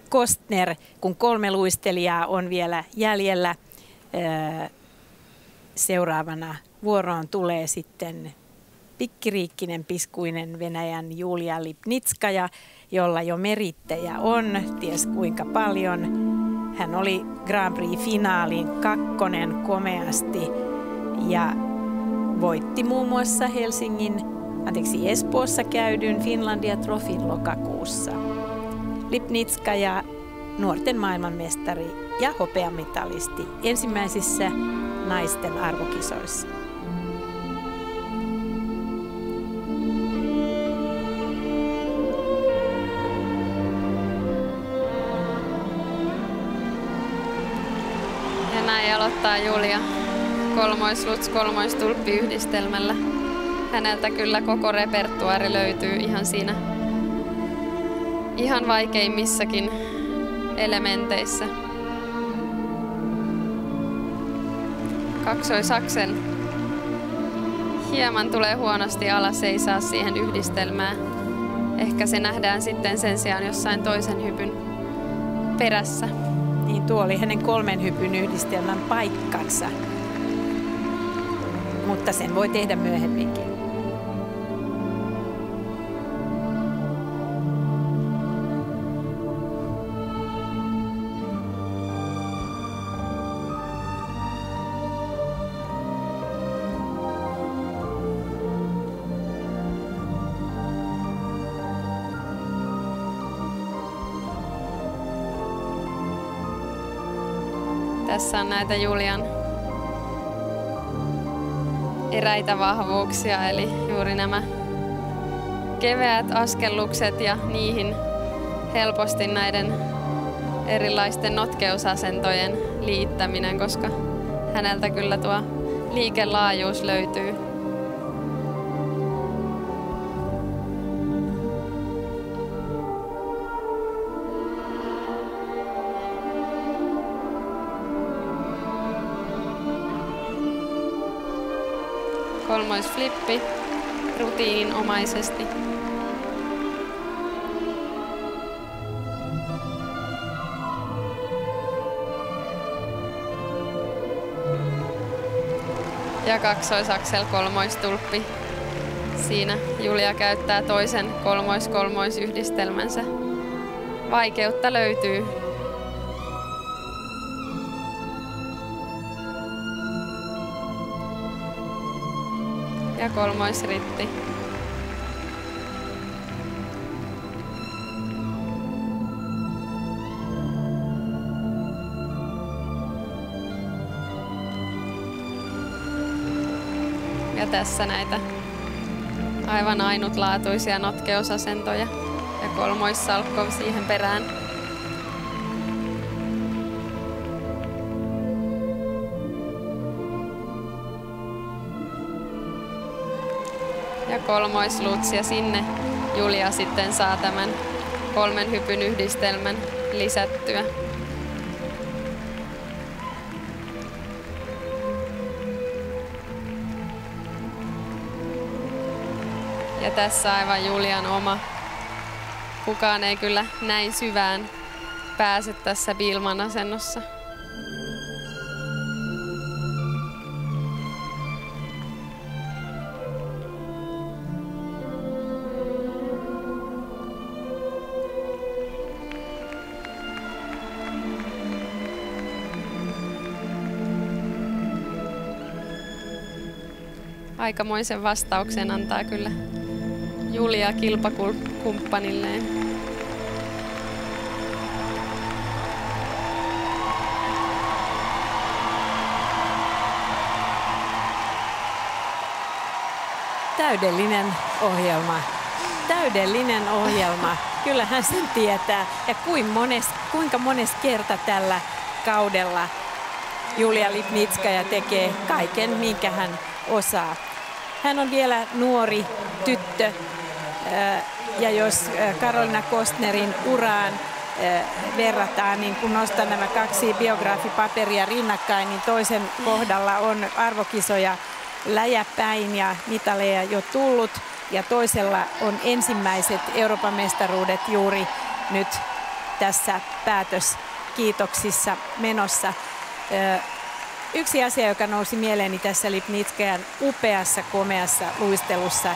Kostner, kun 3 luistelijaa on vielä jäljellä. Seuraavana vuoroon tulee sitten pikkiriikkinen, piskuinen Venäjän Julia Lipnitskaja, jolla jo merittejä on, ties kuinka paljon. Hän oli Grand Prix-finaalin 2. komeasti ja voitti muun muassa Espoossa käydyn Finlandia Trofin lokakuussa. Lipnitskaja, nuorten maailmanmestari ja hopeamitalisti ensimmäisissä naisten arvokisoissa. Ja näin aloittaa Julia kolmoisluts kolmoistulppi yhdistelmällä. Häneltä kyllä koko repertuaari löytyy ihan siinä ihan vaikeimmissakin elementeissä. Kaksoisaksel hieman tulee huonosti alas, ei saa siihen yhdistelmää. Ehkä se nähdään sitten sen sijaan jossain toisen hypyn perässä. Niin, tuo oli hänen 3 hypyn yhdistelmän paikkansa, mutta sen voi tehdä myöhemminkin. Tässä on näitä Julian eräitä vahvuuksia, eli juuri nämä keveät askellukset ja niihin helposti näiden erilaisten notkeusasentojen liittäminen, koska häneltä kyllä tuo liikelaajuus löytyy. Kolmoisflippi rutiininomaisesti. Ja kaksoisaksel kolmoistulppi. Siinä Julia käyttää toisen kolmois-kolmoisyhdistelmänsä. Vaikeutta löytyy. Ja kolmoisritti. Ja tässä näitä aivan ainutlaatuisia notkeusasentoja ja kolmoissalkko siihen perään. Ja kolmoisluts ja sinne Julia sitten saa tämän 3 hypyn yhdistelmän lisättyä. Ja tässä aivan Julian oma. Kukaan ei kyllä näin syvään pääse tässä Biellmann asennossa. Aikamoisen vastauksen antaa kyllä Julia kilpakumppanilleen. Täydellinen ohjelma. Täydellinen ohjelma. Kyllähän sen tietää. Ja kuinka mones kerta tällä kaudella Julia Lipnitskaja tekee kaiken, minkä hän osaa. Hän on vielä nuori tyttö ja jos Karolina Kostnerin uraan verrataan, niin kun nostan nämä 2 biograafipaperia rinnakkain, niin toisen kohdalla on arvokisoja läjäpäin ja mitaleja jo tullut ja toisella on ensimmäiset Euroopan mestaruudet juuri nyt tässä päätöskiitoksissa menossa. Yksi asia, joka nousi mieleeni tässä Lipnitskajan upeassa, komeassa luistelussa,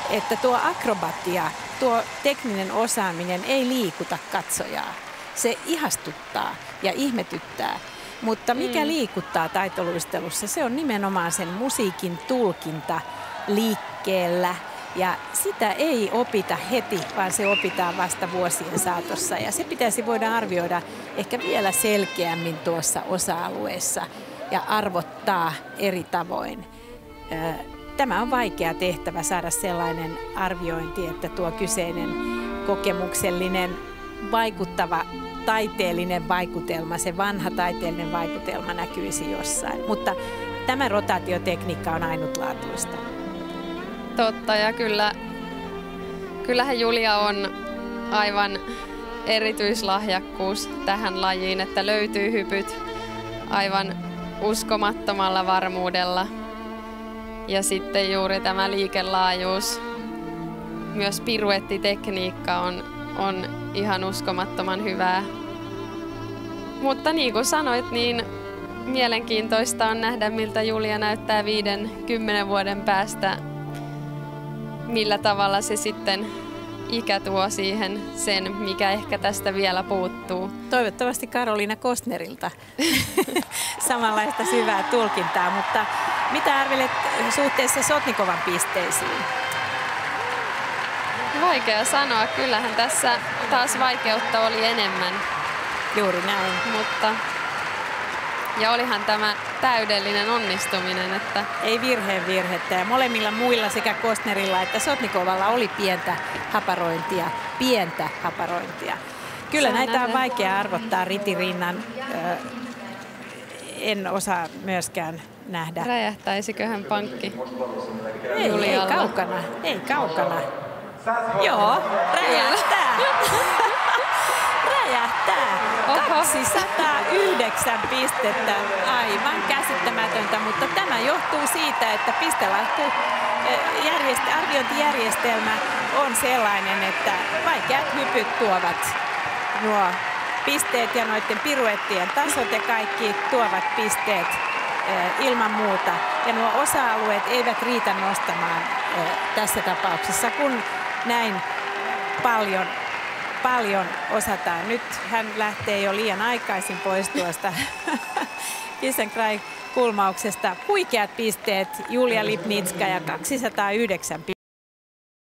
että tuo akrobatia, tuo tekninen osaaminen ei liikuta katsojaa. Se ihastuttaa ja ihmetyttää, mutta mikä liikuttaa taitoluistelussa, se on nimenomaan sen musiikin tulkinta liikkeellä. Ja sitä ei opita heti, vaan se opitaan vasta vuosien saatossa. Ja se pitäisi voida arvioida ehkä vielä selkeämmin tuossa osa-alueessa ja arvottaa eri tavoin. Tämä on vaikea tehtävä saada sellainen arviointi, että tuo kyseinen kokemuksellinen, vaikuttava, taiteellinen vaikutelma, se vanha taiteellinen vaikutelma näkyisi jossain. Mutta tämä rotaatiotekniikka on ainutlaatuista. Totta, ja kyllähän Julia on aivan erityislahjakkuus tähän lajiin, että löytyy hypyt aivan uskomattomalla varmuudella. Ja sitten juuri tämä liikelaajuus, myös piruettitekniikka on ihan uskomattoman hyvää. Mutta niin kuin sanoit, niin mielenkiintoista on nähdä, miltä Julia näyttää 5-10 vuoden päästä. Millä tavalla se sitten ikä tuo siihen sen, mikä ehkä tästä vielä puuttuu. Toivottavasti Karoliina Kostnerilta samanlaista syvää tulkintaa, mutta mitä arvelet suhteessa Sotnikovan pisteisiin? Vaikea sanoa, kyllähän tässä taas vaikeutta oli enemmän. Juuri näin. Ja olihan tämä täydellinen onnistuminen. Että ei virhettä ja molemmilla muilla sekä Kostnerilla että Sotnikovalla oli pientä haparointia. Kyllä näitä on vaikea arvottaa ritirinnan. En osaa myöskään nähdä. Räjähtäisiköhän pankki? Ei kaukana. Joo, räjähtää. Räjähtää. 209 pistettä, aivan käsittämätöntä, mutta tämä johtuu siitä, että arviointijärjestelmä on sellainen, että vaikeat hypyt tuovat nuo pisteet ja noiden piruettien tasot ja kaikki tuovat pisteet ilman muuta. Ja nuo osa-alueet eivät riitä nostamaan tässä tapauksessa, kun näin paljon osataan. Nyt hän lähtee jo liian aikaisin pois tuosta Kissenkraj kulmauksesta. Huikeat pisteet Julia Lipnitskaja, 209 pistettä.